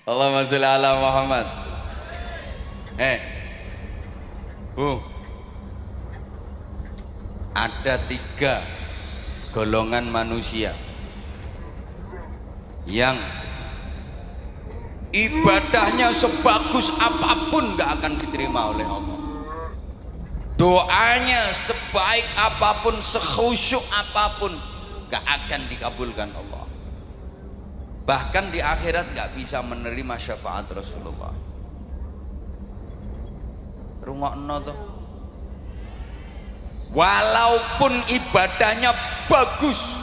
Allahumma sholli ala Muhammad. Bu, ada 3 golongan manusia yang ibadahnya sebagus apapun gak akan diterima oleh Allah, doanya sebaik apapun, sekhusyuk apapun gak akan dikabulkan Allah, bahkan di akhirat gak bisa menerima syafaat Rasulullah. Rungokno tuh, walaupun ibadahnya bagus,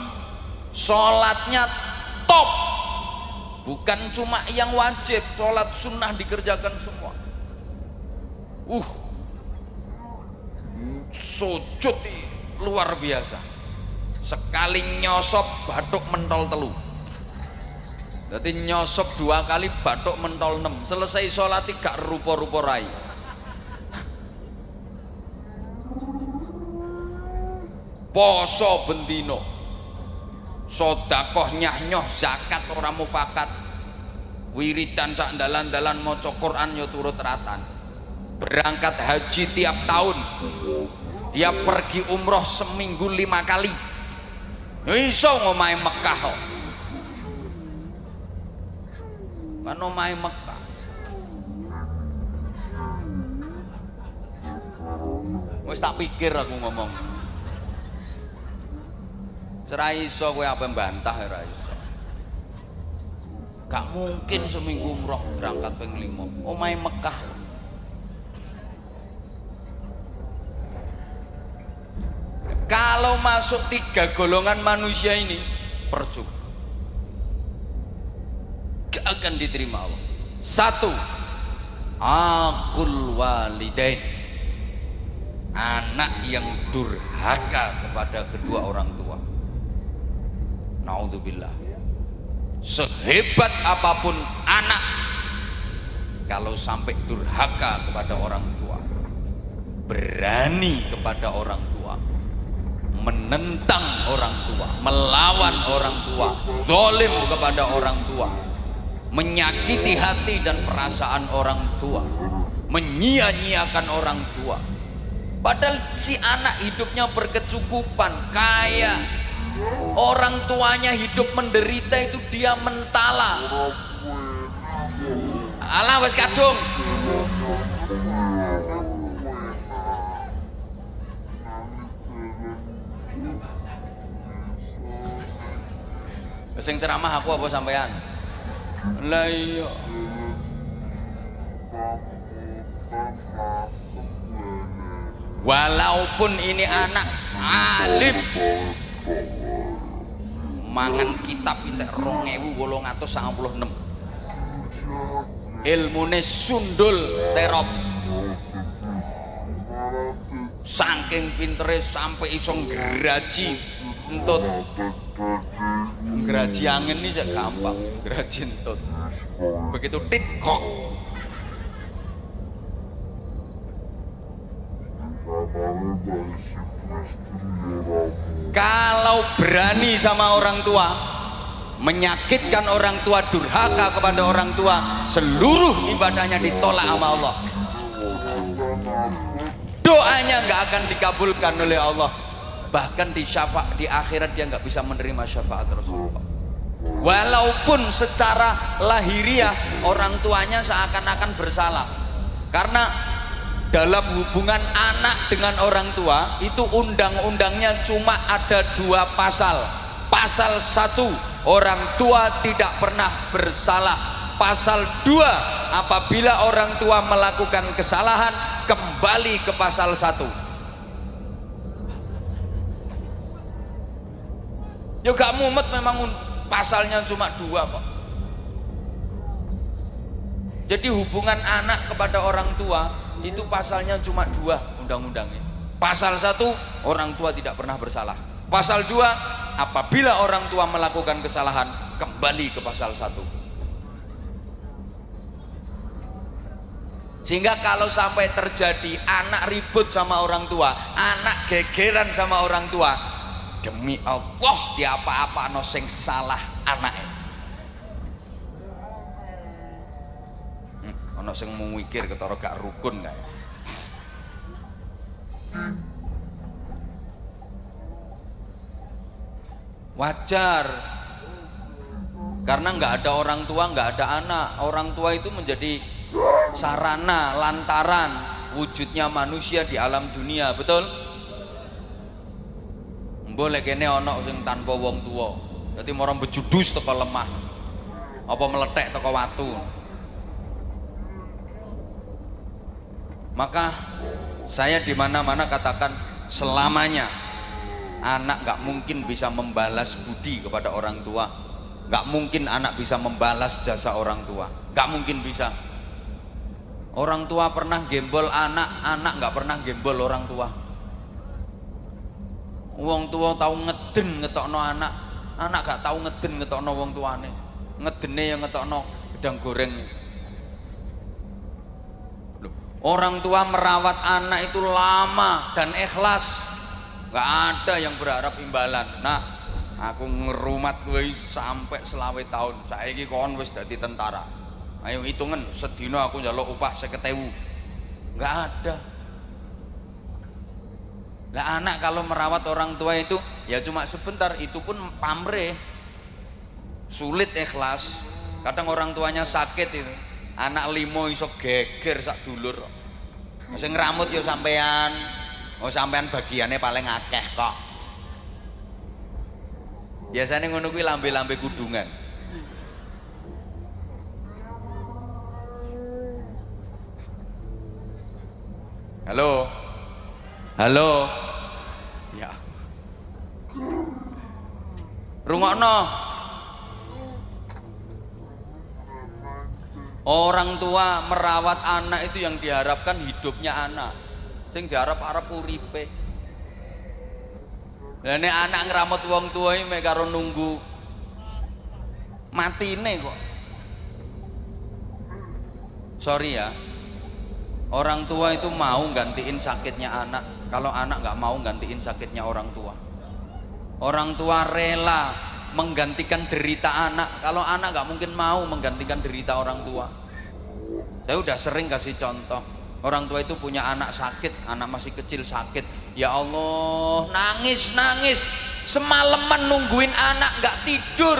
sholatnya top, bukan cuma yang wajib, sholat sunnah dikerjakan semua, sujud luar biasa, sekali nyosop batuk mentol telu, jadi nyosop 2 kali batuk mentol 6, selesai sholat gak rupo-rupo rai. Poso bendino, sodakoh nyah-nyoh, zakat ora mufakat, wiridan sak dalan-dalan maca Quran yo turut ratan, berangkat haji tiap tahun, dia pergi umroh seminggu 5 kali, iso ngomahe Mekah kok, kan omahe Mekah. Wis tak pikir aku ngomong, ora iso kowe apa mbantah, ora iso. Gak mungkin seminggu umroh berangkat ping 5, omahe Mekah. Kalau masuk 3 golongan manusia ini percuma, gak akan diterima Allah. 1, aqul walidain, anak yang durhaka kepada kedua orang tua. Naudzubillah, sehebat apapun anak, kalau sampai durhaka kepada orang tua, berani kepada orang tua, menentang orang tua, melawan orang tua, zalim kepada orang tua, menyakiti hati dan perasaan orang tua, menyia-nyiakan orang tua, padahal si anak hidupnya berkecukupan, kaya, orang tuanya hidup menderita, itu dia mentala. Alah wes kadung, sing ceramah aku apa sampean? Lah iya, walaupun ini anak alim, mangan kitab entek 2896, ilmune sundul terop, saking pintere sampai iso ngraji entut. Geraji angin ini gampang, geraji entut, begitu tit kok. Kalau berani sama orang tua, menyakitkan orang tua, durhaka kepada orang tua, seluruh ibadahnya ditolak sama Allah, doanya nggak akan dikabulkan oleh Allah, bahkan di akhirat dia nggak bisa menerima syafaat Rasulullah. Walaupun secara lahiriah orang tuanya seakan-akan bersalah, karena dalam hubungan anak dengan orang tua itu undang-undangnya cuma ada 2 pasal. Pasal 1, orang tua tidak pernah bersalah. Pasal 2, apabila orang tua melakukan kesalahan, kembali ke pasal 1. Ya gak mumet, memang pasalnya cuma 2 kok. Jadi hubungan anak kepada orang tua itu pasalnya cuma 2 undang-undangnya. Pasal 1, orang tua tidak pernah bersalah. Pasal 2, apabila orang tua melakukan kesalahan, kembali ke pasal 1. Sehingga kalau sampai terjadi anak ribut sama orang tua, anak gegeran sama orang tua, demi Allah di apa-apa no sing salah anaknya. ana sing mikir ketara gak rukun kae. Wajar, karena nggak ada orang tua, nggak ada anak. Orang tua itu menjadi sarana lantaran wujudnya manusia di alam dunia, betul? Boleh kene ana sing tanpa wong tua, jadi morong bejudus teko lemah, apa meletek teko watu. Maka saya di mana-mana katakan selamanya anak nggak mungkin bisa membalas budi kepada orang tua, nggak mungkin anak bisa membalas jasa orang tua, nggak mungkin bisa. Orang tua pernah gembol anak, anak nggak pernah gembol orang tua. Wong tua tahu ngeden ngetokno anak, anak gak tahu ngeden ngetokno wong tuane. Ngedene yang ngetokno gedang goreng. Orang tua merawat anak itu lama dan ikhlas, gak ada yang berharap imbalan. Nah, aku ngerumat kowe sampai selawe tahun, saiki kon wis dadi tentara. Ayo hitungan sedina aku njaluk upah 50.000. Gak ada. Lah anak kalau merawat orang tua itu ya cuma sebentar, itu pun pamrih, sulit ikhlas. Kadang orang tuanya sakit itu, anak limo iso geger sak dulur. Sing ngramut yo sampean, oh sampean bagiannya paling akeh kok. Biasanya ngono kuwi lambe-lambe kudungan. Halo, halo, ya, rungokno. Orang tua merawat anak itu yang diharapkan hidupnya anak, sing diharap-harap uripe. Lah nek anak ngramut wong tua iki mek karo nunggu matine kok. Sorry ya. Orang tua itu mau gantiin sakitnya anak, kalau anak nggak mau gantiin sakitnya orang tua. Orang tua rela menggantikan derita anak, kalau anak nggak mungkin mau menggantikan derita orang tua. Saya udah sering kasih contoh, orang tua itu punya anak sakit, anak masih kecil sakit, ya Allah nangis semalaman nungguin anak nggak tidur.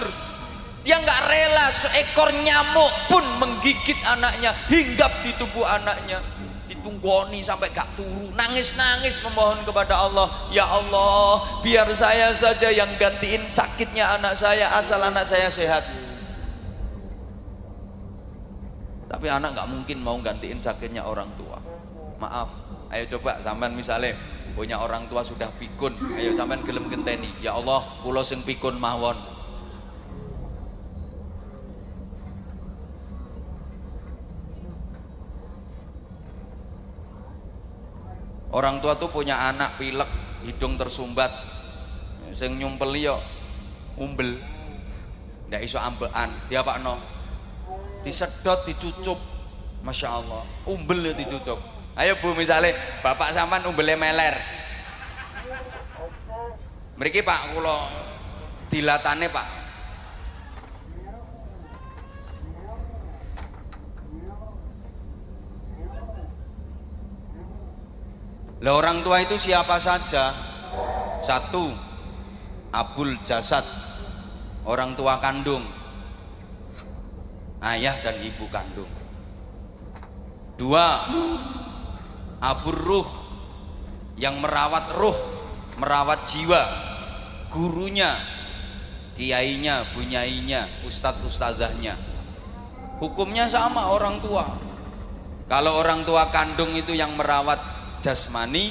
Dia nggak rela seekor nyamuk pun menggigit anaknya, hinggap di tubuh anaknya, ditunggoni sampai gak turu, nangis memohon kepada Allah, ya Allah biar saya saja yang gantiin sakitnya anak saya asal anak saya sehat. Tapi anak nggak mungkin mau gantiin sakitnya orang tua. Maaf, ayo coba sampean misalnya punya orang tua sudah pikun, ayo sampean gelem genteni, ya Allah kula sing pikun mawon. Orang tua tuh punya anak pilek, hidung tersumbat, sing nyumpeli yo umbel, ndak iso ambekan, diapakno? Disedot, dicucup, masya Allah, umbel ya dicucup. Ayo bu, misalnya bapak sampean umbelnya meler, mriki pak kula dilatane pak. Lah orang tua itu siapa saja? Satu, abul jasad, orang tua kandung, ayah dan ibu kandung. Dua, abur ruh, yang merawat ruh, merawat jiwa, gurunya, kiainya, bunyainya, ustadz ustazahnya. Hukumnya sama orang tua. Kalau orang tua kandung itu yang merawat jasmani,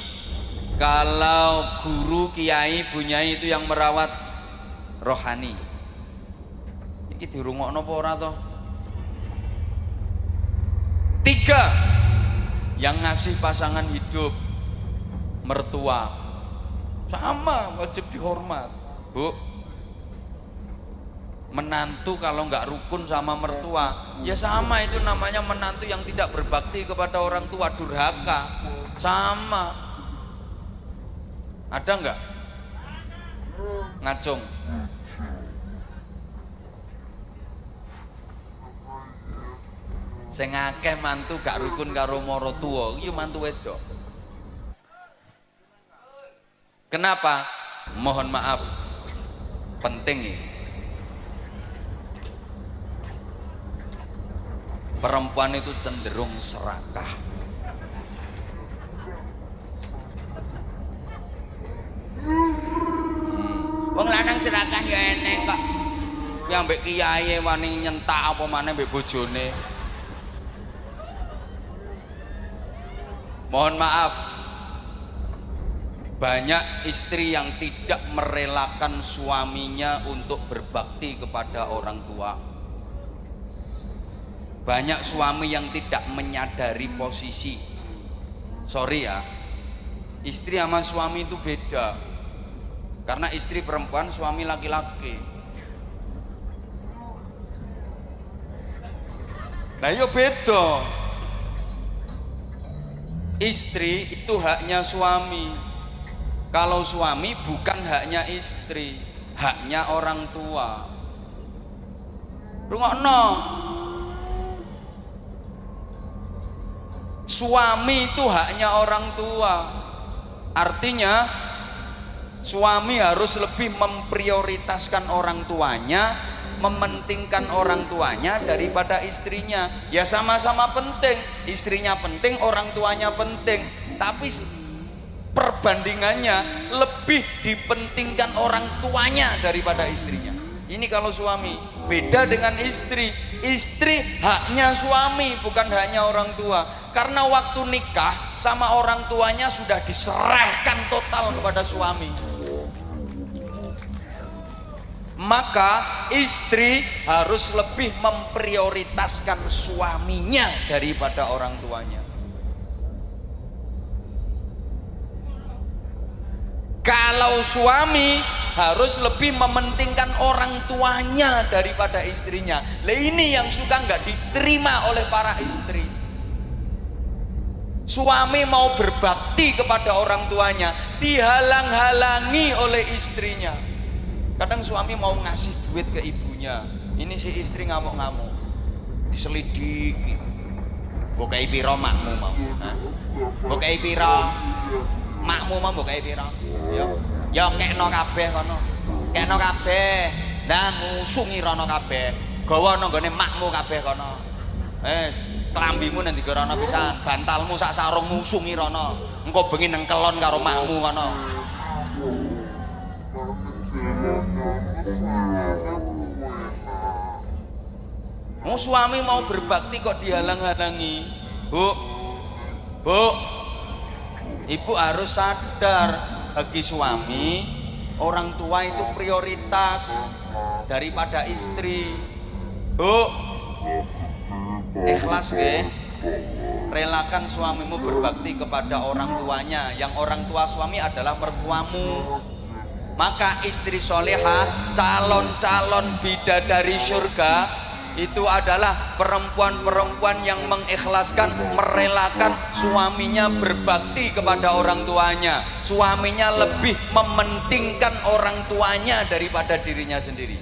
kalau guru, kiai, bunyai itu yang merawat rohani. Iki dirungokno apa ora to? Tiga, yang ngasih pasangan hidup, mertua, sama wajib dihormat. Bu, menantu kalau nggak rukun sama mertua, ya sama, itu namanya menantu yang tidak berbakti kepada orang tua, durhaka. Sama. Ada nggak? Ngacung. Sing akeh mantu gak rukun karo maratuwa iki mantu wedok. Kenapa? Mohon maaf, penting ini. Perempuan itu cenderung serakah. Wong lanang serakah ya eneng kok. Ya mbek kiai wani nyentak apa maneh mbek bojone. Mohon maaf, banyak istri yang tidak merelakan suaminya untuk berbakti kepada orang tua. Banyak suami yang tidak menyadari posisi. Sorry ya, istri sama suami itu beda. Karena istri perempuan, suami laki-laki. Nah yo beda. Istri itu haknya suami. Kalau suami bukan haknya istri, haknya orang tua. Rungokno. Suami itu haknya orang tua. Artinya suami harus lebih memprioritaskan orang tuanya, mementingkan orang tuanya daripada istrinya. Ya sama-sama penting, istrinya penting, orang tuanya penting, tapi perbandingannya lebih dipentingkan orang tuanya daripada istrinya. Ini kalau suami. Beda dengan istri. Istri haknya suami, bukan haknya orang tua. Karena waktu nikah sama orang tuanya sudah diserahkan total kepada suami. Maka istri harus lebih memprioritaskan suaminya daripada orang tuanya. Kalau suami harus lebih mementingkan orang tuanya daripada istrinya. Lah ini yang suka nggak diterima oleh para istri. Suami mau berbakti kepada orang tuanya, dihalang-halangi oleh istrinya. Kadang suami mau ngasih duit ke ibunya, ini si istri ngamuk-ngamuk, diselidiki. Bokai piro makmu mau? Bokai piro makmu mau? Bokai piro? Ya kekno kabeh kono, kekno kabeh. Nah ngusungi rono kabeh, gawa nang gone makmu kabeh kono. Kelambimu nanti rono pisan, bantalmu sak sarung ngusungi rono. Engko bengi nang kelon karo makmu kono. Suami mau berbakti kok dihalang-halangi. Bu, ibu harus sadar, bagi suami orang tua itu prioritas daripada istri. Bu, ikhlas nggih, relakan suamimu berbakti kepada orang tuanya. Yang orang tua suami adalah mertuamu. Maka istri solehah, calon-calon bidadari surga itu adalah perempuan-perempuan yang mengikhlaskan, merelakan suaminya berbakti kepada orang tuanya. Suaminya lebih mementingkan orang tuanya daripada dirinya sendiri.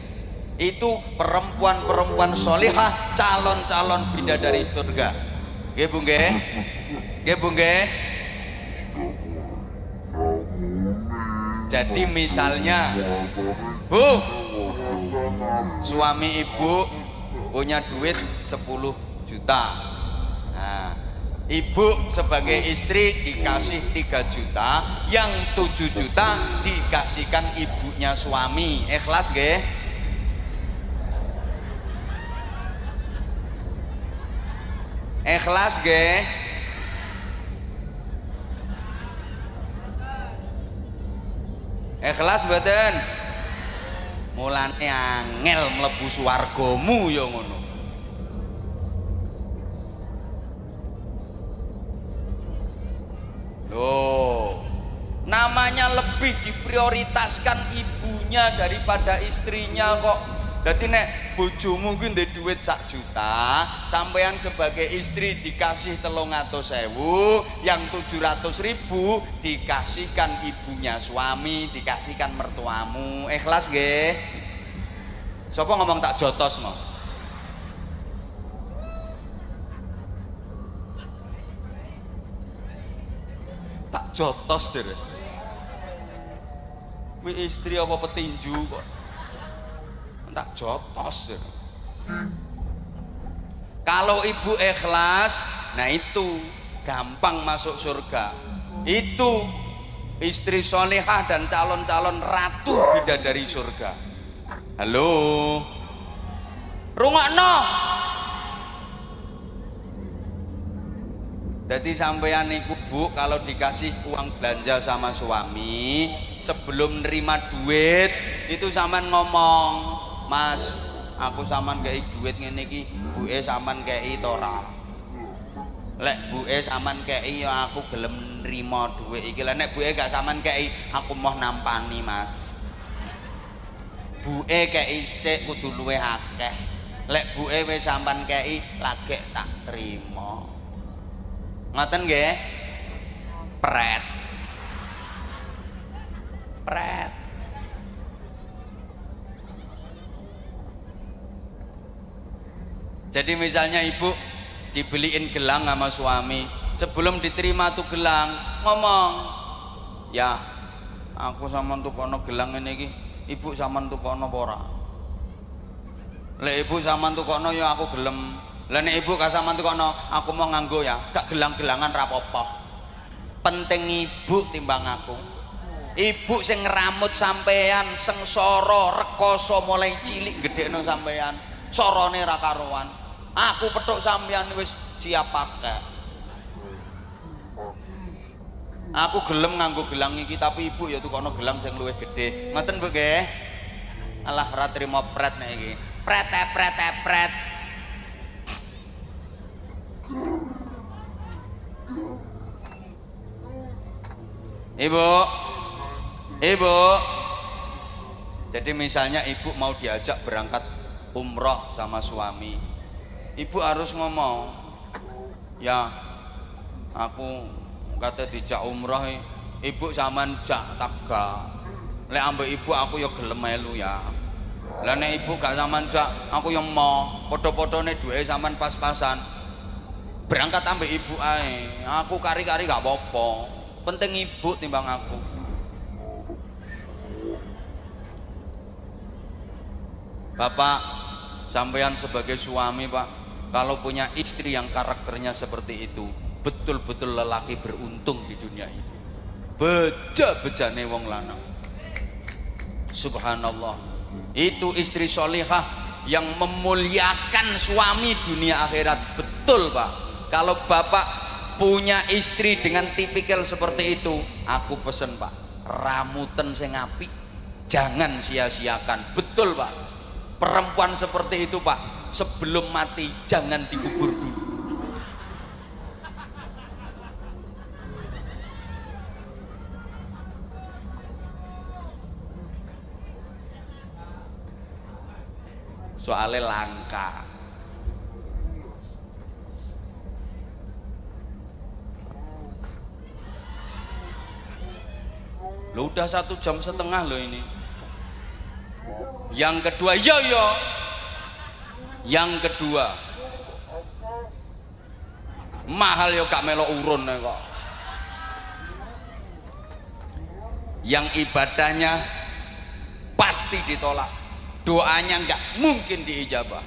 Itu perempuan-perempuan solehah, calon-calon bidadari surga. Nggih Bu nggih? Nggih Bu nggih? Jadi misalnya, Bu, suami ibu punya duit 10 juta. Nah, ibu sebagai istri dikasih 3 juta, yang 7 juta dikasihkan ibunya suami. Ikhlas nggih? Ikhlas nggih? Ikhlas mboten? Mulane angel mlebu swargamu ya ngono. Loh, namanya lebih diprioritaskan ibunya daripada istrinya kok. Dadi nek bojomu kuwi ndek duit 1 juta, sampean sebagai istri dikasih 300.000, yang 700.000 dikasihkan ibunya suami, dikasihkan mertuamu. Ikhlas nggih? Sapa ngomong tak jotos mau? jotos deh. Kuwi istri apa petinju kok tak jotos deh. Kalau ibu ikhlas, nah itu gampang masuk surga. Itu istri solehah dan calon-calon ratu bidadari surga. Halo, rungokno. Jadi sampeyan iku Bu, kalau dikasih uang belanja sama suami, sebelum nerima duit itu sampean ngomong, Mas, aku sampean kei duit ngene iki, buke sampean kei to ora? Lek buke sampean kei ya aku gelem nrimo duit iki. Lek nek buke gak sampean kei, aku mau nampani, Mas. Buke kei sik kudu luwih akeh. Lek buke wis sampean kei, lagek tak trimo. Ngoten nggih? Pret. Pret. Jadi misalnya ibu dibeliin gelang sama suami, sebelum diterima tuh gelang ngomong, ya aku sama tukono gelang ini iki, ibu sama tukono pora. Lek ibu sama tukono ya aku gelem. Lah nek ibu ka sama tukono, aku mau nganggo ya, gak gelang-gelangan rapopo. Penting ibu timbang aku. Ibu sing ngeramut sampean, sengsara rekoso mulai cilik gedhekno sampean, sorone ra karuan. Aku petuk sampean wis siap pakai. Aku gelem nganggo gelang iki, tapi ibu ya tukono gelang sing luwih gedhe. Ngoten Bu nggih? Alah ra trimo pret nek iki. Pret. Ibu, jadi misalnya ibu mau diajak berangkat umroh sama suami, ibu harus ngomong, ya aku kata dijak umroh, ibu sampean jak taga, lek ambek ibu aku ya gelem melu ya. Lah nek ibu gak sampean jak, aku yang mau podo-podone duwe sampean pas-pasan, berangkat ambek ibu ae, aku kari-kari gak apa-apa. Penting ibu timbang aku. Bapak, sampean sebagai suami Pak, kalau punya istri yang karakternya seperti itu, betul-betul lelaki beruntung di dunia ini. Beja-bejane wong lanang. Subhanallah. Itu istri solihah yang memuliakan suami dunia akhirat. Betul Pak. Kalau Bapak punya istri dengan tipikal seperti itu, aku pesen Pak, ramuten sing apik jangan sia-siakan. Betul Pak, perempuan seperti itu Pak, sebelum mati jangan dikubur dulu. Soalnya langka. Lo udah 1,5 jam loh ini. Yang kedua, yang kedua, mahal yo gak melo urun kok. Yang ibadahnya pasti ditolak, doanya nggak mungkin diijabah,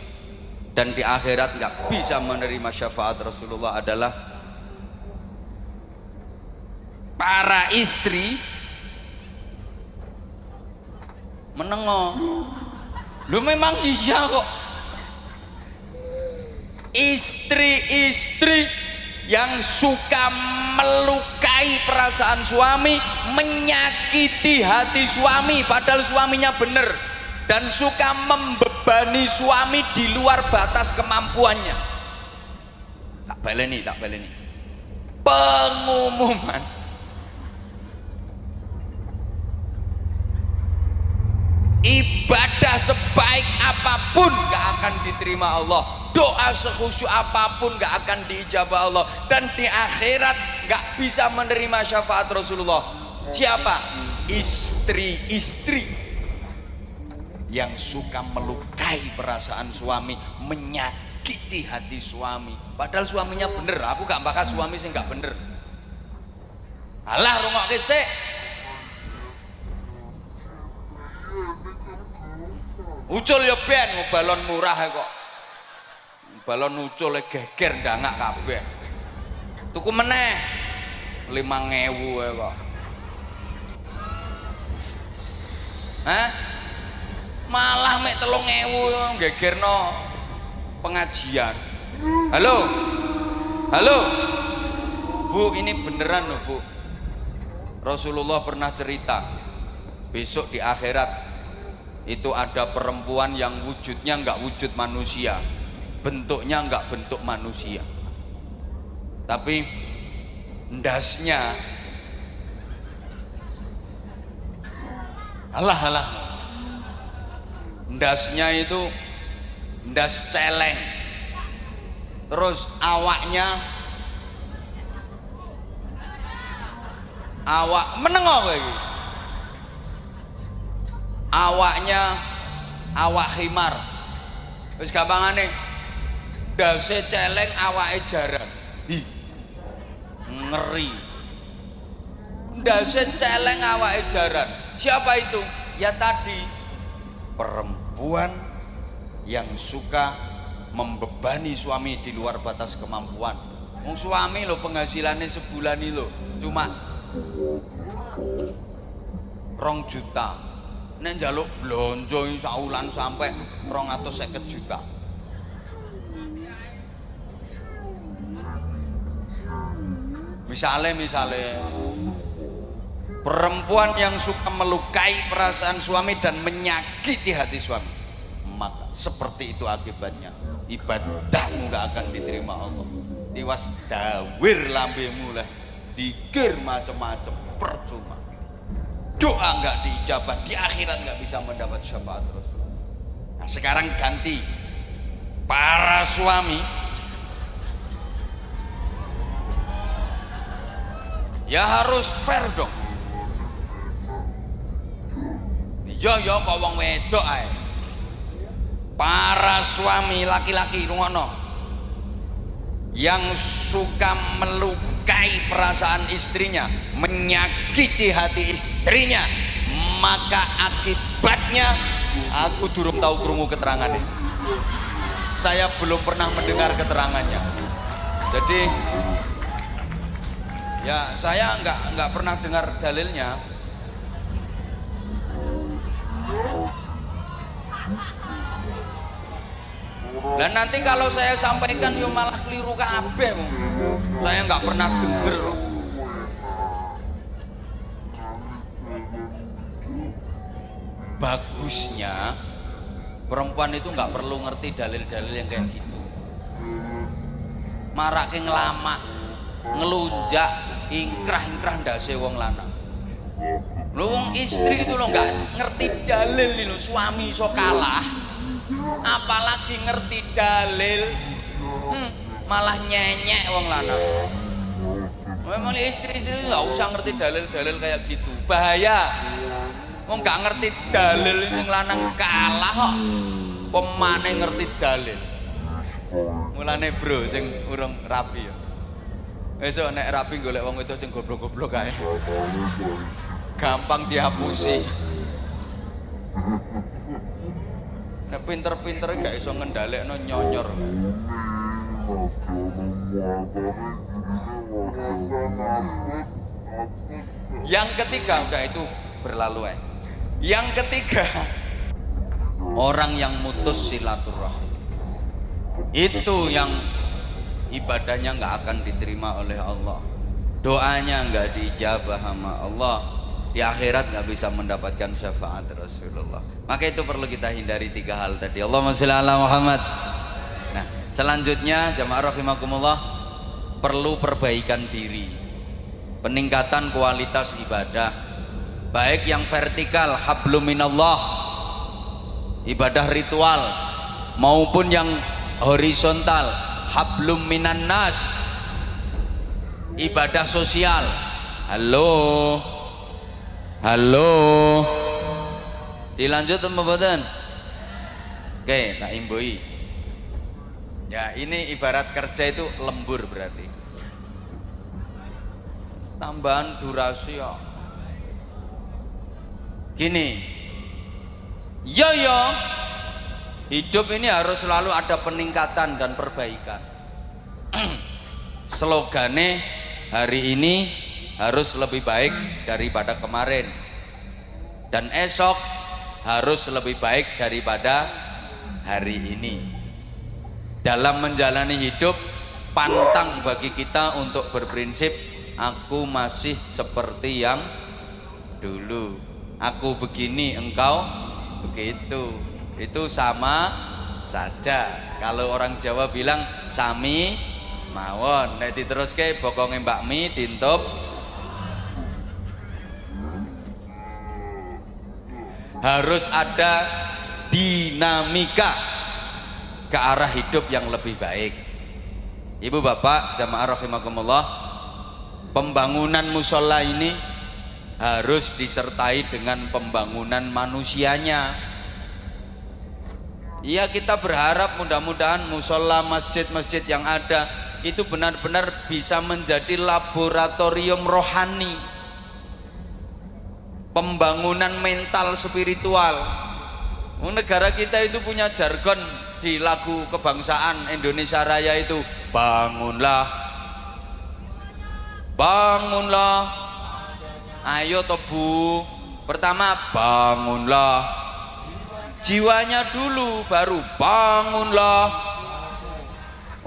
dan di akhirat nggak bisa menerima syafaat Rasulullah adalah para istri menengok. Lu memang iya kok, istri-istri yang suka melukai perasaan suami, menyakiti hati suami padahal suaminya bener, dan suka membebani suami di luar batas kemampuannya. Tak baleni pengumuman, ibadah sebaik apapun gak akan diterima Allah, doa sekhusyuk apapun gak akan diijabah Allah, dan di akhirat gak bisa menerima syafaat Rasulullah. Siapa? Istri-istri yang suka melukai perasaan suami, menyakiti hati suami padahal suaminya bener. Aku gak bakal suami sih gak bener, Alah rungokke sik. Ucul ya ben balon murah kok. Balon ucul geger ndangak kabeh. Tuku meneh 5.000 kok. Hah? Malah mek 3.000 gegerno pengajian. Halo. Halo. Bu, ini beneran loh, Bu. Rasulullah pernah cerita, besok di akhirat itu ada perempuan yang wujudnya enggak wujud manusia, bentuknya enggak bentuk manusia, tapi ndasnya alah ndasnya itu ndas celeng, terus awak menengok lagi, awaknya awak khimar, wis gampangane ndase celeng awake jaran. Hi, ngeri. Ndase celeng awake jaran. Siapa itu? Ya tadi perempuan yang suka membebani suami di luar batas kemampuan. Wong suami lo penghasilannya sebulan ini lo cuma 2 juta. Nek njaluk blonjo saulan sampai 250 juta. Misalnya perempuan yang suka melukai perasaan suami dan menyakiti hati suami, maka seperti itu akibatnya, ibadahmu gak akan diterima Allah. Tiwas dawir lambemu lah, dikir macam-macam, percuma. Doa nggak diijabah, di akhirat nggak bisa mendapat syafaat Rasul. Nah sekarang ganti, para suami ya harus fair dong. Ya kok wong wedok ae. Para suami laki-laki rungokno, yang suka melukai perasaan istrinya, menyakiti hati istrinya, maka akibatnya, aku durung tahu krungu keterangannya, saya belum pernah mendengar keterangannya. Jadi ya saya nggak pernah dengar dalilnya. Dan nanti kalau saya sampaikan yo malah keliru kabeh. Saya nggak pernah denger. Bagusnya perempuan itu nggak perlu ngerti dalil-dalil yang kayak gitu. Marake ngelamak, ngelunjak, ingkrah-ingkrah ndase wong lanang. Lho wong istri itu lo nggak ngerti dalil lho, suami iso kalah, apalagi ngerti dalil, malah nyenyek wong lanang. Memang istri nggak usah ngerti dalil-dalil kayak gitu, bahaya. Wong nggak ngerti dalil sing lanang kalah kok, pemane ngerti dalil. Mulane bro sing urung rapi ya, esok nek rapi golek wong itu sing goblok-goblok kae, gampang dihapusi. Nek pinter-pinter gak iso ngendhalekno nyonyor. Yang ketiga udah itu berlalu. Yang ketiga, orang yang mutus silaturahim, itu yang ibadahnya nggak akan diterima oleh Allah, doanya nggak diijabah sama Allah, di akhirat nggak bisa mendapatkan syafaat Rasulullah. Maka itu perlu kita hindari 3 hal tadi. Allahumma sholli ala Muhammad. Nah selanjutnya jamaah rahimakumullah, perlu perbaikan diri, peningkatan kualitas ibadah, baik yang vertikal hablum minallah, ibadah ritual, maupun yang horizontal hablum minan nas, ibadah sosial. Halo, dilanjut mboten? Oke, tak imbui. Ya ini ibarat kerja itu lembur berarti. tambahan durasi ya. Gini, yo hidup ini harus selalu ada peningkatan dan perbaikan. Slogane hari ini harus lebih baik daripada kemarin, dan esok harus lebih baik daripada hari ini. Dalam menjalani hidup, pantang bagi kita untuk berprinsip aku masih seperti yang dulu, aku begini engkau begitu. Itu sama saja. Kalau orang Jawa bilang sami mawon, nek diteruske bokonge Mbak Mi tintup. Harus ada dinamika ke arah hidup yang lebih baik. Ibu bapak jamaah rahimakumullah, pembangunan musola ini harus disertai dengan pembangunan manusianya. Iya, kita berharap mudah-mudahan musola, masjid-masjid yang ada itu benar-benar bisa menjadi laboratorium rohani, pembangunan mental spiritual. Negara kita itu punya jargon di lagu kebangsaan Indonesia Raya itu, bangunlah, bangunlah, ayo toh Bu. Pertama bangunlah jiwanya dulu, baru bangunlah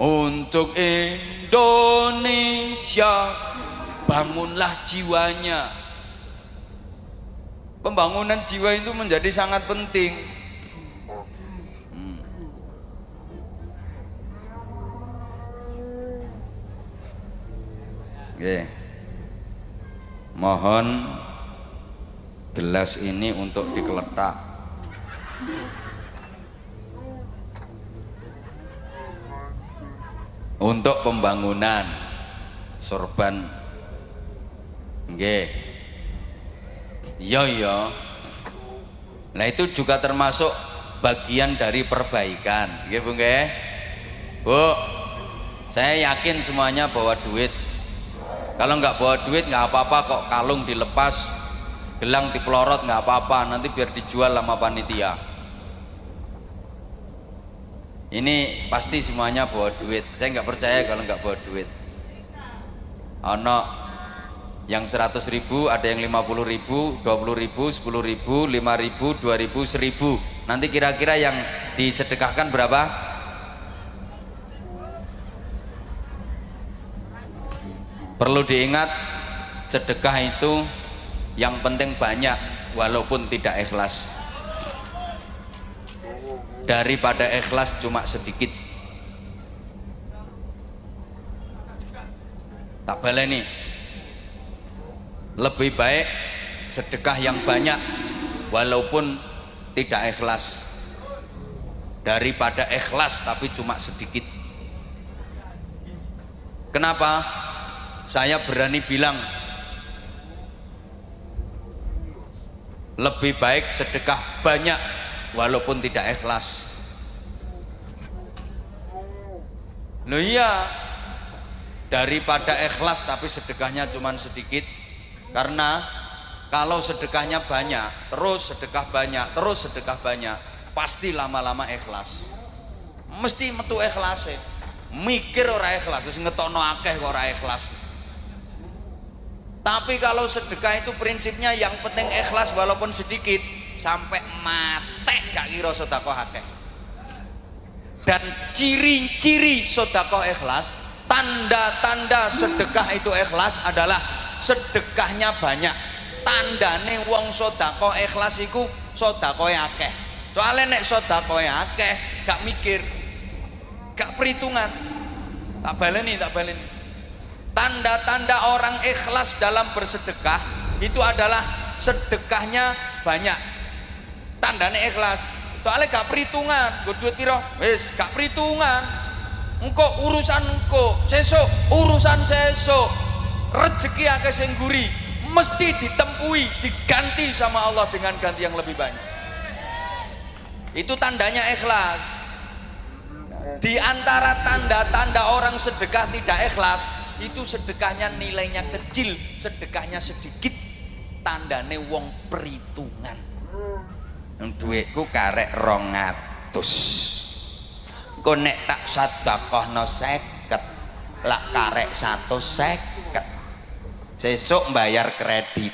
untuk Indonesia, bangunlah jiwanya. Pembangunan jiwa itu menjadi sangat penting. Oke. Mohon gelas ini untuk dikeletak. Untuk pembangunan sorban. Nggih. Iya. Nah itu juga termasuk bagian dari perbaikan. Nggih Bu nggih. Bu, saya yakin semuanya bawa duit. Kalau nggak bawa duit nggak apa-apa kok, kalung dilepas, gelang dipelorot nggak apa-apa, nanti biar dijual sama panitia. Ini pasti semuanya bawa duit. Saya nggak percaya kalau nggak bawa duit. Ono yang 100.000, ada yang 50.000, 20.000, 10.000, 5.000, 2.000, 1.000. Nanti kira-kira yang disedekahkan berapa? Perlu diingat, sedekah itu yang penting banyak walaupun tidak ikhlas, daripada ikhlas cuma sedikit. Tak baleni, lebih baik sedekah yang banyak walaupun tidak ikhlas daripada ikhlas tapi cuma sedikit. Kenapa? Saya berani bilang lebih baik sedekah banyak walaupun tidak ikhlas. Loh iya, daripada ikhlas tapi sedekahnya cuma sedikit. Karena kalau sedekahnya banyak, terus sedekah banyak, terus sedekah banyak, pasti lama-lama ikhlas. Mesti metu ikhlas ya. Mikir ora ikhlas, terus ngetokno akeh kok ora ikhlas. Tapi kalau sedekah itu prinsipnya yang penting ikhlas walaupun sedikit, sampai mate gak kira sedekah akeh. Dan ciri-ciri sedekah ikhlas, tanda-tanda sedekah itu ikhlas adalah sedekahnya banyak. Tandane wong sedekah ikhlas iku sedekah akeh. Soalnya nek sedekah akeh gak mikir, gak perhitungan. Tak baleni. Tanda-tanda orang ikhlas dalam bersedekah itu adalah sedekahnya banyak. Tandanya ikhlas. Soalnya gak perhitungan, gue duit piro, wis gak perhitungan. Engko urusan engko, sesuk urusan sesuk. Rezeki akeh sing guri, mesti ditempui, diganti sama Allah dengan ganti yang lebih banyak. Itu tandanya ikhlas. Di antara tanda-tanda orang sedekah tidak ikhlas itu sedekahnya nilainya kecil, sedekahnya sedikit, tandane wong perhitungan. Duitku karek 200, kok nek tak sedekahno 50, lak karek 150, sesuk bayar kredit.